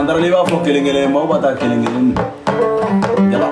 Sandra li b'a fɔ kelen kelen maaw b'a ta kelen kelen jala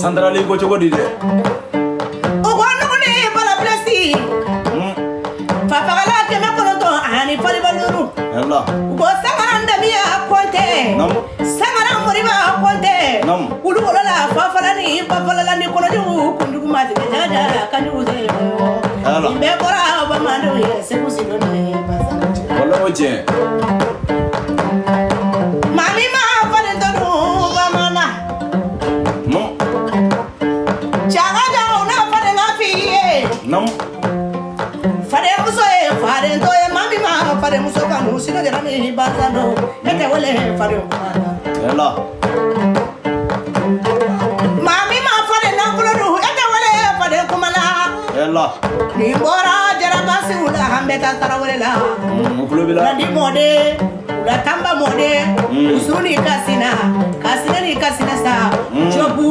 Sandra li ko cogo di de o ko no ne bala blessi fa fagala ke me ko to ani fari baluru yalla ko sangara ndamiya konte nam sangara moriba konte nam ulu ko la fa fala ni ba fala la ni ko ju kundu ma te jaja kan ju de yalla be ko ra ba ma do ye se ko si do ne ba sa wala o je mami ma fala to do ba mana no jaga ja ona fala na fi ye nam fare muso e fare to e mami ma fare muso kan muso do jara ni ba sa do ete wele fare mana yalla mami ma fare na kulo do ete wele fare kumala yalla ni bora jara basi ula hambe ta tarawele la kulo bila di mode ula tamba mode usuni kasina ni kasina sa jobu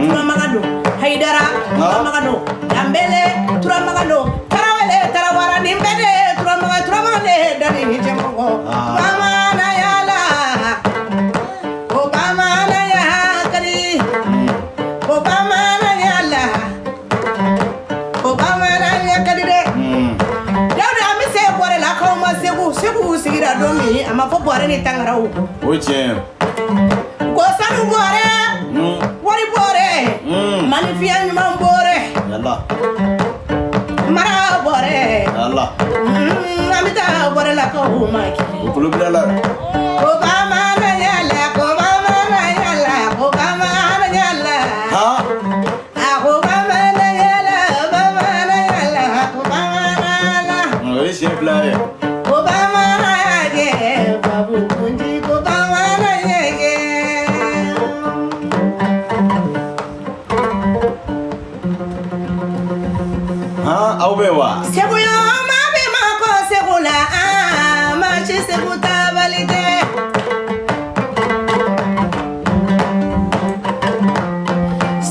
turamagado haidara turamagado dambele turamagado tarawele tarawara nimbede turamagade dani ni jemo mama na yala obama na ya kari obama na yala obama na ya kari de a ma fɔ bɔrɛ ni tangara o. O ye tiɲɛ ye. Ko sanu bɔrɛ. Wari bɔrɛ. Manifinya ɲuman bɔrɛ. Yala. Mara bɔrɛ. Yala. An bɛ taa bɔrɛ la ka o ma kɛ. O tulo bila la. Ko ba ma na yala, ko ba ma na yala, ko ba ma na yala. Ha? Ko ba ma na yala, ba ma na yala, ko ba ma na yala. O ye siɲɛ fila ye. Ko ba ma na yage, babu kunji ko ba ma na yage. Ha? Aw bɛ wa? Segu yo ma be ma ko segu la, ma ci segu tabali de.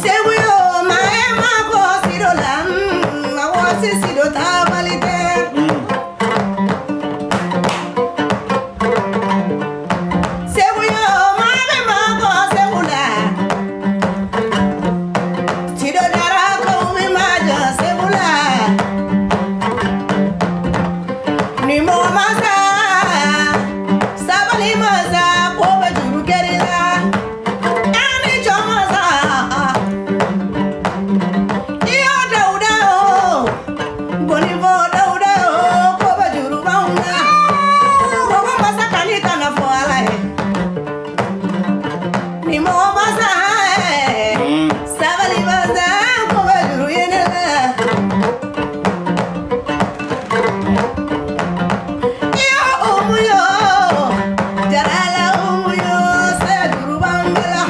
Segu yo ma e ma ko siro la, ma wo si siro tabali de. Segu yo ma be ma ko segu la, siro dara ko mi ma ja segu la. Ni mo masa, sabali masa, ko ba juru kerila. Ani jo masa, iyo dauda o, goni bo dauda o, ko ba juru bauna. Mo masa kani kana fo alaye. Ni mo masa, sabali masa, ko ba juru yenela. Yo umuyo, jarala umuyo, seduru bangala.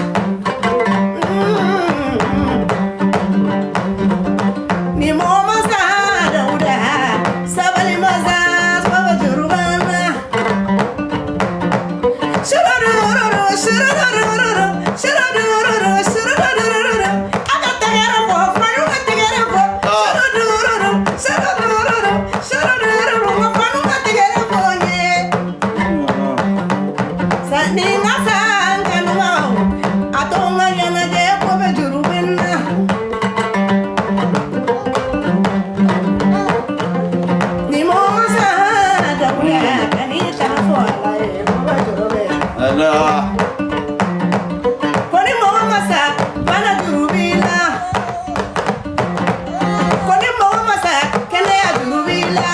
Ni mo masa dauda, sabali masa, sabali juru bangala. Shurururu, shurururu, shurururu, shurururu. Aga tegera po, fanu ga tegera po. Shurururu, shurururu, shurururu, fanu ga tegera po nye. Sani nga sanga numao, atonga yana je ko be juru benna. Ni mo masa dauda, kani tana fo ala e ko be juru benna. Yala. Koni mama masa bana durubila. Koni mama masa kene ya durubila.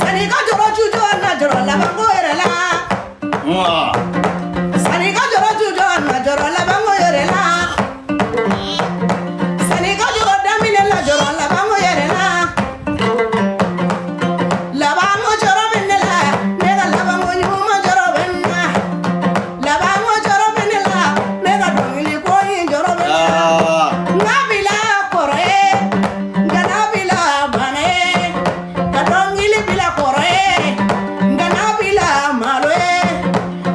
Sani ka joro jujo na joro la bango yerela. Sani ka joro jujo na joro la bango yerela. Sani ka joro damine la joro la bango yerela. La bango joro benela, nega la bango nyuma joro benna. La bango joro benela, nega dongili koyi joro benna. Ngabila kore, nganabila bane, kadongili bila kore, nganabila malwe,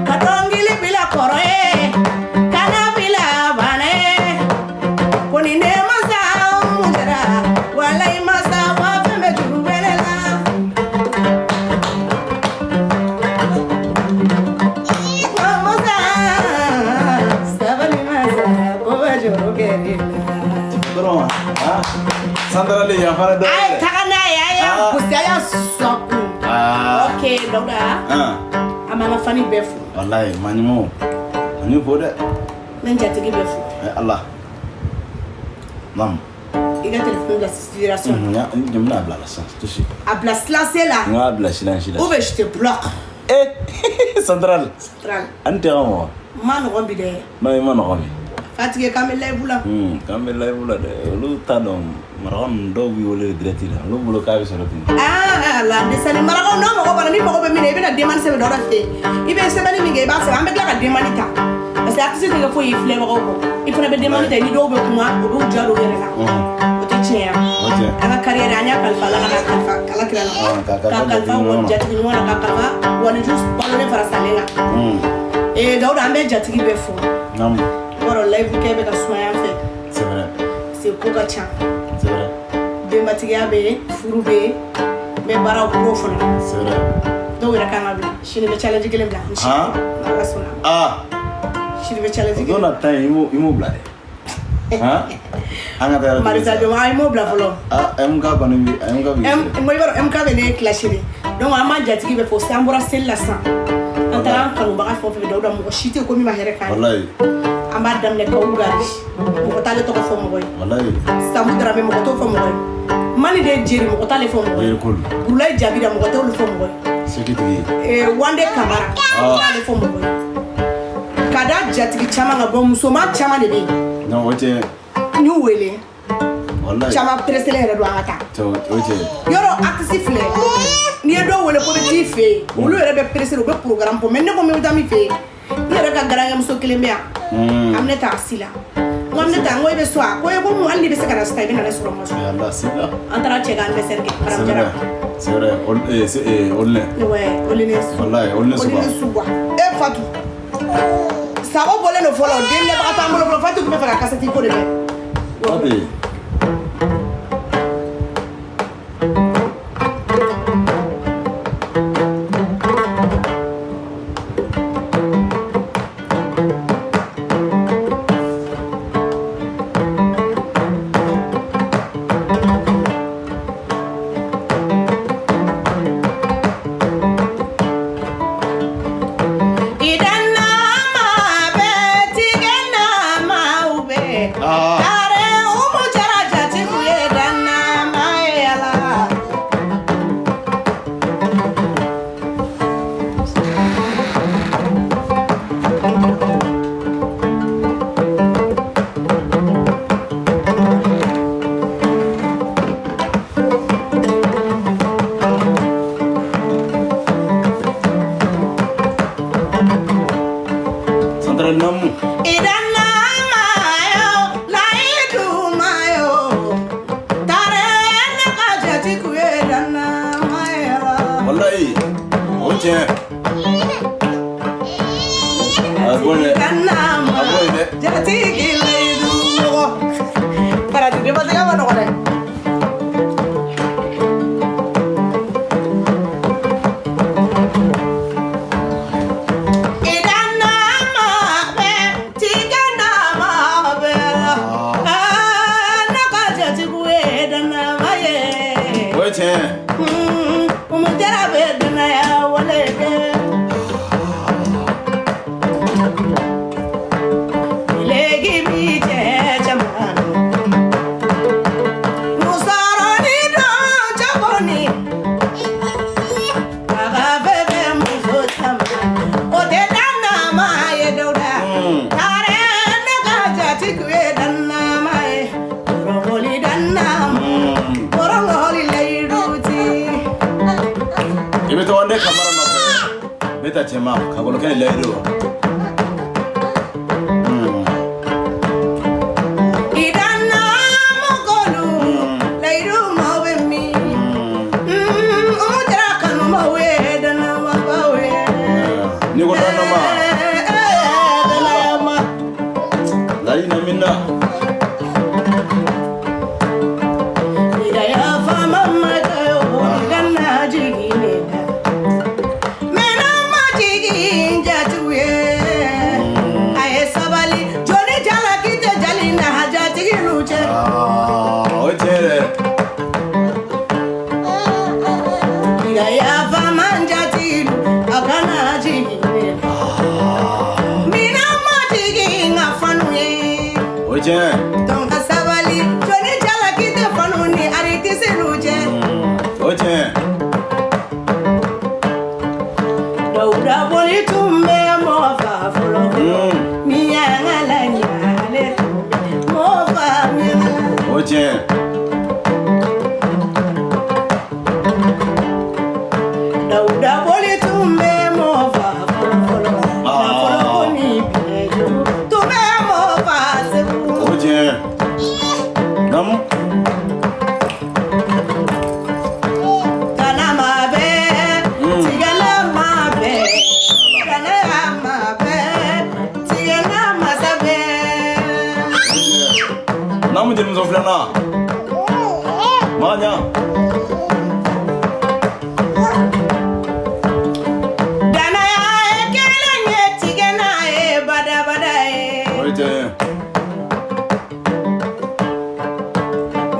kadongili bila kore, kanabila bane. Koni ne masa mujara, walai masa wafeme juru belela. Masa, sabali masa, koba juru kerila. Dɔrɔn ha? Santarali yan fana dɔ Ay, ye. taga n'a ye, a y'a gosi, a y'a sɔku. Ok, Dawuda, a ma n ka fani bɛɛ fo. Walayi ma ɲumanw. A ni fo dɛ. N bɛ n jatigi bɛɛ fo. Ala. Naam. I ka telefɔni bila siration. N bɛna bila la sisan tout de suite. A bila silencieux la. N k'a bila silence la. Ou bien je te bloque. Santarali. Central. An tɛ ka mɔgɔ. Ma nɔgɔn bi dɛ. Non i ma nɔgɔ bi. Fatigué k'an bɛ live la. K'an bɛ live la dɛ. Olu t'a dɔn maraka ninnu dɔw b'i wele direct la. Olu bolo k'a bɛ sɔrɔ ten. La desani marakaw n'a mago b'a la ni mago bɛ min na i bɛna demande sɛbɛn dɔ wɛrɛ fɛ yen. I bɛ sɛbɛnni min kɛ i b'a sɛbɛn an bɛ tila ka demande ta. Parce que artiste tɛ kɛ foyi ye filɛbagaw kɔ. I fana bɛ demande ta ni dɔw bɛ kuma o b'u ja don u yɛrɛ la. O tɛ tiɲɛ ye. An ka carrière an y'a kalifa Ala la ka kalifa Ala kira la. Ka kalifa wali jatigi ɲuman na ka kalifa wali juste balolen fara salen kan. Dawuda an bɛ jatigi bɛɛ fo. Wɔrɔ live kɛ bɛ ka sumaya fɛ. C'est vrai. C'est ko ka ca. C'est vrai. Denbatigiya bɛ yen, furu bɛ yen, n bɛ baaraw k'o fana. C'est vrai. Dɔw yɛrɛ kan ka bila sini bɛ challenge kelen bila. N'Ala sɔnna. Sini bɛ challenge kelen. Don na tan i m'o bila dɛ. An ka taa yɔrɔ. Marisa Joma i m'o bila fɔlɔ. MK kɔni bi MK bi. MK bɛ ne clash de. donc an ma jatigi bɛ fɔ san bɔra seli la san an taara an kanubaga fɛn o fɛn bɛ Dawuda mɔgɔ si tɛ ko min ma hɛrɛ k'an ye wallahi an b'a daminɛ Kawu Gari mɔgɔ t'ale tɔgɔ fɔ mɔgɔ ye wallahi Samu Darabe mɔgɔ t'o fɔ mɔgɔ ye Mani de Jeri mɔgɔ t'ale fɔ mɔgɔ ye Burulayi Jabira mɔgɔ t'olu fɔ mɔgɔ ye Wande Kamara mɔgɔ t'ale fɔ mɔgɔ ye ka da jatigi caman ka bɔ musoman caman de bɛ yen non o tɛ n y'u wele wallahi caman presselen yɛrɛ don an ka taa o tɛ yɔrɔ artiste filɛ n'i ye dɔw wele ko bɛ t'i fɛ yen olu yɛrɛ bɛ pressé u bɛ programme bɔ mais ne ko n bɛ taa min fɛ yen ne yɛrɛ ka garankɛmuso kelen bɛ yan Aminata Sila n ko Aminata n ko i bɛ so a ko ko mun hali n'i bɛ se ka na sisan i bɛ na ne sɔrɔ n ka so an taara cɛ ka anniversaire kɛ Madame Jara c'est vrai Olinɛ ouais Olinɛ wallahi Olinɛ su quoi Fatou sago bɔlen don fɔlɔ den ɲɛbaga t'an bolo fɔlɔ Fatou tun bɛ fɛ ka kasɛti ko de kɛ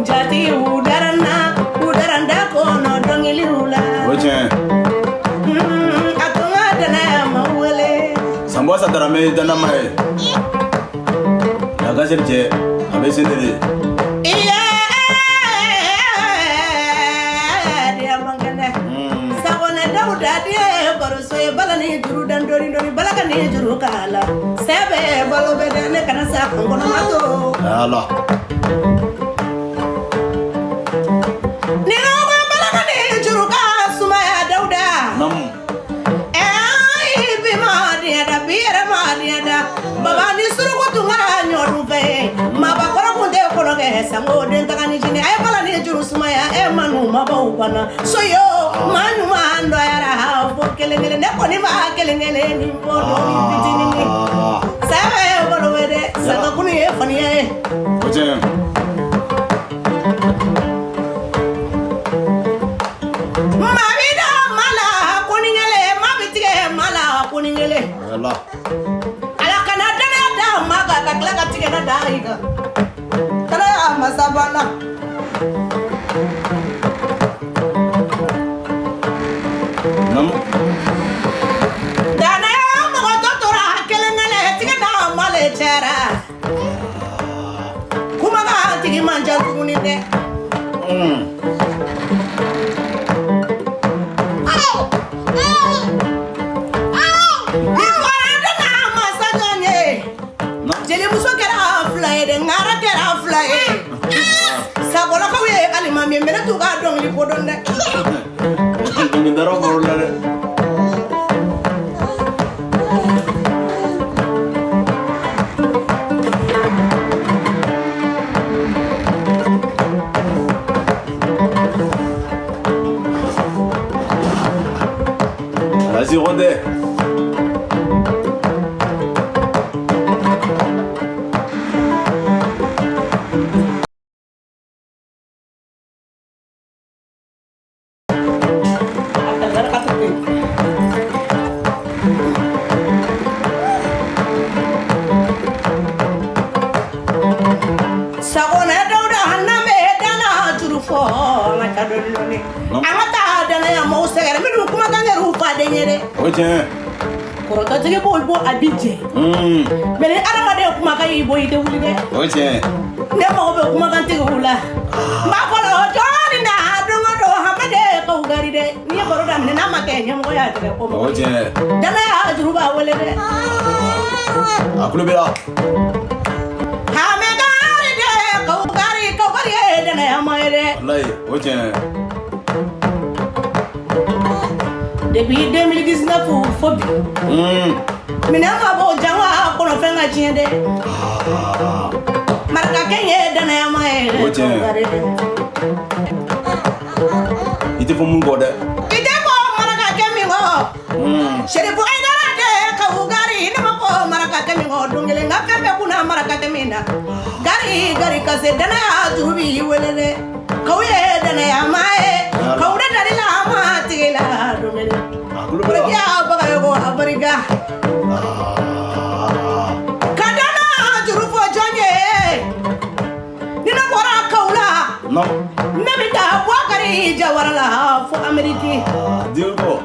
Jati udaranda kono dongili ula. me dana mai ya ga serje abe sendere iya dia mangane sabone dauda dia baru soye balani juru dan dori balakani juru kala sebe balo bedene kana sa kongono mato Allah ni no balakani juru ka sumaya dauda nam baba ni surugo tunga nyoru fe maba kora kunde koro ge sango den tagani jini ay bala ni juru sumaya e manu maba ubana so yo manu mando yara ha fo kelengele ne ko ni ma kelengele ni bodo ni bitini ni sabe bolo wede sanga kuni e fani e oje mabida mala kuningele mabitige mala kuningele Allah Kala tigena daiga kala masabana nam dana mo totora kelengale tigena male chera kuma ga tigi manja kumuninde mena tu ga dong li bodon de ngi daro bor la de vas-y Rodé oje koroto tege bol bo abije mele arama de kuma kay boy de wuli de oje ne mo be kuma kan tege wula ma ko lo joni na dungo do hamade ko gari de ni ko da ne na ma ke nyam ko ya de ko oje dana ya juru ba wele de akulo bela ha me gari de ko gari dana ya ma de wallahi oje depuis 2019 fobi mina ma bo jangwa kono fenga jiende maraka kenye dana ya ma ite fo mun gode ite ko maraka kemi ngo sherifu ay dara de ka ugari ni ma ko maraka kemi ngo dungele nga fembe kuna maraka kemina gari ka se dana ya jurubi welele kawye dana ya ma kawre dari la ma tigela dungele ya baga yo abariga kadana jurufo jonge nina bora kaula no mebita bwakari jawarala fo ameriki dilgo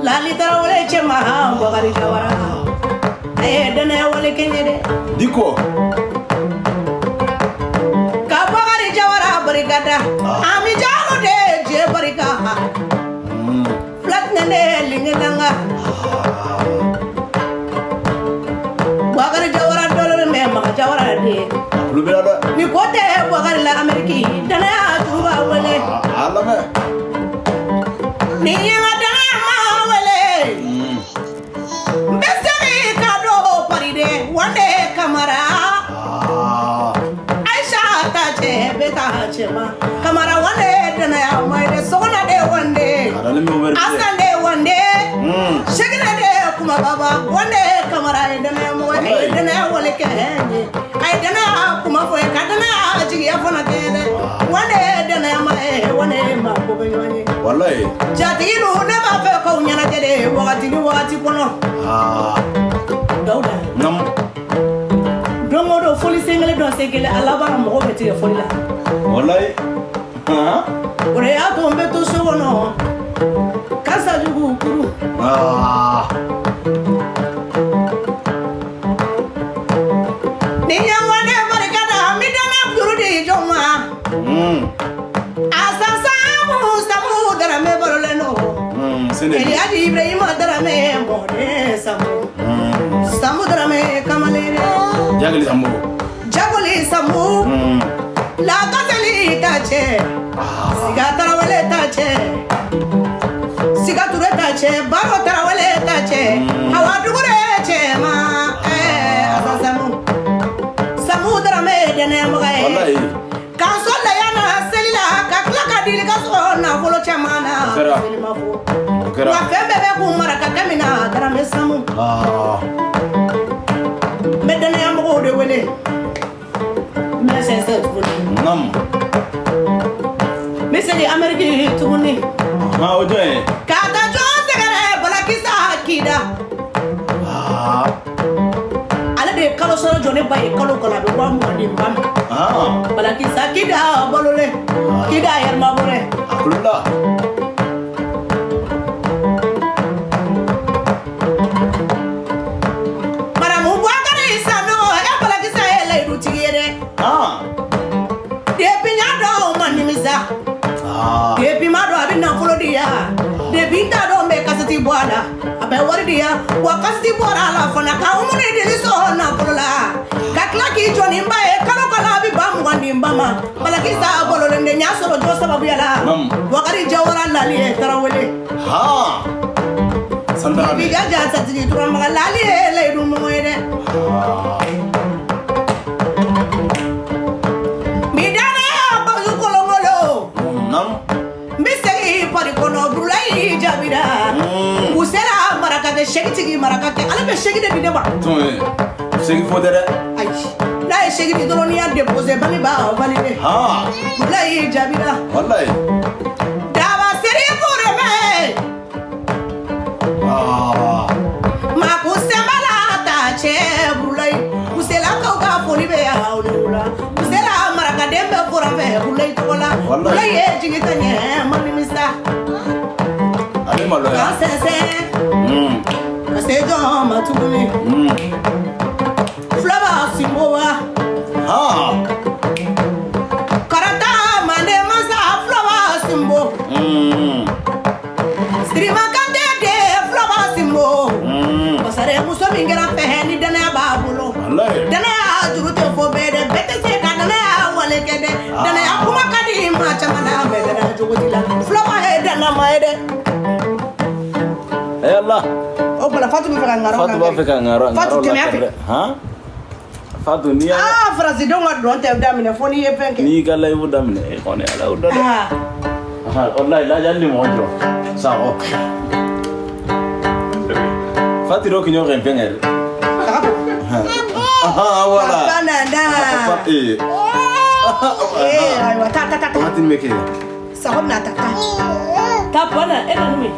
la litara wala chema bwakari jawarala dana wala kenyede diko ka bwakari jawara barigada ami jago de je bariga nene lingenanga Bwakari jawara dollar me maka jawara de lu bela ni kote Bwakari la Ameriki dana ya tuba wele alame ni nga dana ma wele mbesemi kado paride wande kamara Aisha tache beta chema kamara wande dana ya maide sona de wande asande shagina de kuma baba wande kamara dana mo dana wale kenye ay dana kuma fo ka dana jigi afona kede wande dana ma wande ma ko benyoni wallahi jatilu ne ba fe ko nyana kede wakati kono dauda nam dongo do foli sengale do segele alaba mo beti foli la wallahi ore ato mbeto sono Kasa jugu kuru. Ninya wane barikada midana kuru di joma. Asasa samu dara me boroleno. Eliadi Ibrahim dara me mone samu. Samu dara me kamalere. Jagoli samu. La kasali tache. Siga tarawale tache. Siga ture tache. Baro tarawale tache. Hawa dugure che ma. Asasamu. Samu dara me dene mugaye. Kansola yana selila kakla kadili kaso na folo chamana. Selima fo. Wa fembe be kumara kakamina dara me samu. Medane amugo de wele. Nam. Misali Ameriki tuguni. Ojo e. Kata Jose kare balakisa akida. Ale de kalo soro jone baye kalo kala be wa mu ni mbam. Balakisa akida bolole. Kida yerma bore. Akulla. Mara mu bwa kare sano ya balakisa ele rutigere. Depi nyado manimisa. Depi mado abina dia. Depi tado me kasati bwala. Abe wari dia. Wakasati bwala la fana ka umune deliso na folola. Kakla ki joni mbae kalo kala bi bamu wandi mbama. Balakisa bolole nde nyasoro jo sababu yala. Wakari jawara lali tarawele. Sandara. Biga jata tigi turama lali le dumo ede. Jabira usera marakate shegi marakate ala be shegi de bideba shegi fodere ay la shegi de dolonia déposer bami ba valide la jabira wallahi dawa seri pour me ma kusemala ta che bulai usela ka ka foni be ya ulula usela marakate be pour me bulai tola bulai jigi tanye mami misa Kase joma tuguni. Flava simboa. Karata mane masa flava simbo. Strima kande de flava simbo. Pasare muso bingera peheni dana babulo. Dana ajuru te fo bede bete se kadana wale kede. Dana akuma kadi ma chamana be dana jugutila. Flava he dana maede. Allah. Oh, bala Fatou mi feka ngaro. Fatou ba feka ngaro. Fatou teme afi. Fatou ni frasi donga don te damine foni ye penke. Ni kala yu damine e kone ala udo. Wallahi la jalli mo jo. Sao. Fatou ro kinyo ren pengel. Wala. Banana. Aywa ta. Fatou meke. Sao na ta. Ta bona ena numi.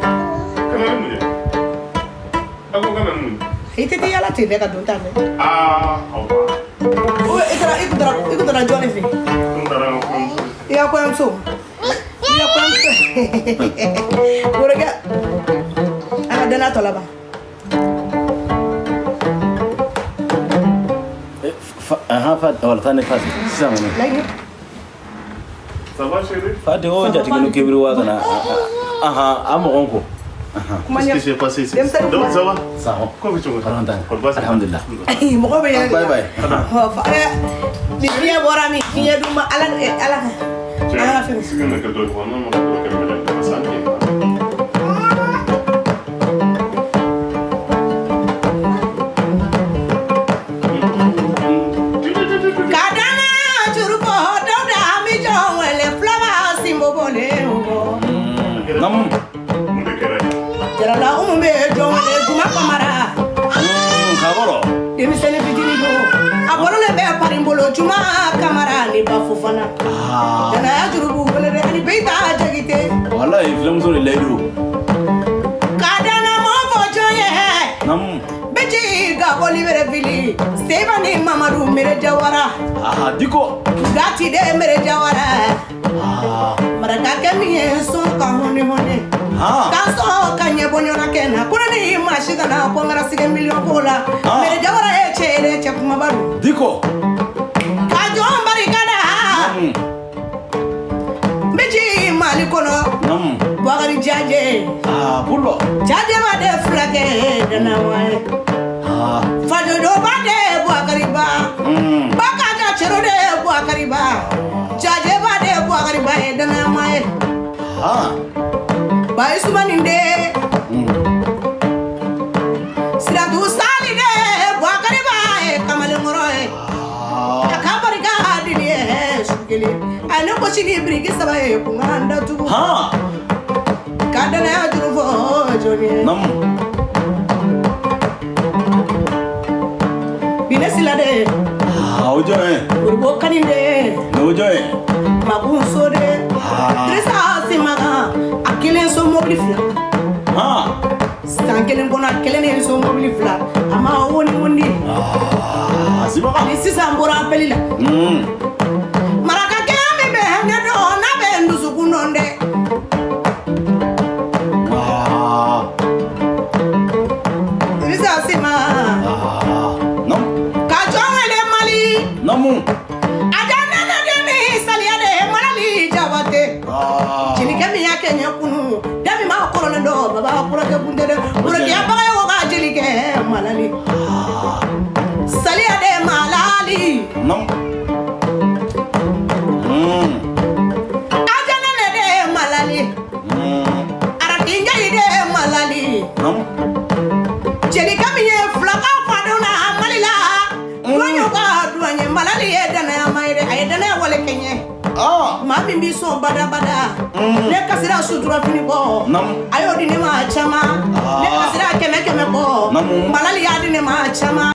Aku kan mun. Itu dia lah tidak kadung tahu. Apa? Oh, ikut jone fi. Iya aku yang sum. Buraga. Ada na tola ba. Thani Fati. Sama ni. Lagi. Sabar chérie. Fati oh jadi kenu kibru wa kana. Amogonko. Qu'est-ce qui s'est passé ici? Donc ça va? Ça va. Quoi que tu veux? Alhamdulillah. Bye bye. Di dia borami, dia duma ala. Si me quedo con no me quedo que me la pasante. Kadana churupo doda mi jongwele flava simbo bone. Nam. Jarala umbe jongwele juma kamara. Kaboro. Demi sene fitini do. Aboro le be parimbolo juma kamara ni bafufana. Dana jurubu bele ani beita jagite. Wallahi film so le ledu. Kadana mo bojoye. Nam. Beji ga boli bere fili. Seva ni mamaru mere jawara. Diko. Gati de mere jawara. Maraka kemi son ka honi honi. Kanso kanye bonyona kena. Kuna ni mashika na kongara sige million bola. Mere jawara eche kuma baru. Diko. Kajo mbari kada. Biji mali kono. Bagari jaje. Pulo. Jaje made flake dana wae. Fajo do bade bagari ba. Bakaja chero de bagari ba. Jaje bade bagari ba dana wae. Ba isumaninde. Siratu sali de bagari ba kamale ngoroe. Akabari ga adili sukeli. Ano ko chini brigi sabaye kunganda tu. Kadana ya jurufo joni. Bine silade. Ojo Urbo kaninde. Ojo Magun sode. Trisa simaga. Akelen so mobile fla. Sankelen kona akelen so mobile fla. Ama woni woni. Simaga. Ni sisa mbora pelila. Maraka kame be hanya do na be ndusu kunonde. Trisa sima. Namu. Ajana na demi saliade malali jawate. Jilikami yake nyakunu. Demi ma korona ndo baba kura ke bundere. Kura ke abaga yo ga jilike malali. Saliade malali. Nam. Ajana na de malali. Aratinga ide malali. Nam. Jilikami ye flaka fadona malila. Duanyo ga duanye malali edana ya maire edana ya wale kenye. Mami biso bada ne kasira sutura fini ko ayo di ne ma chama ne kasira keme ko malali ya di ne ma chama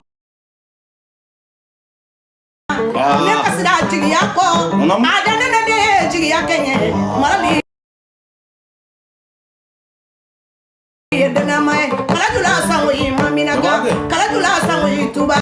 ne kasira jigi ya ko adana ne de jigi ya kenye malali edana mai malajula sa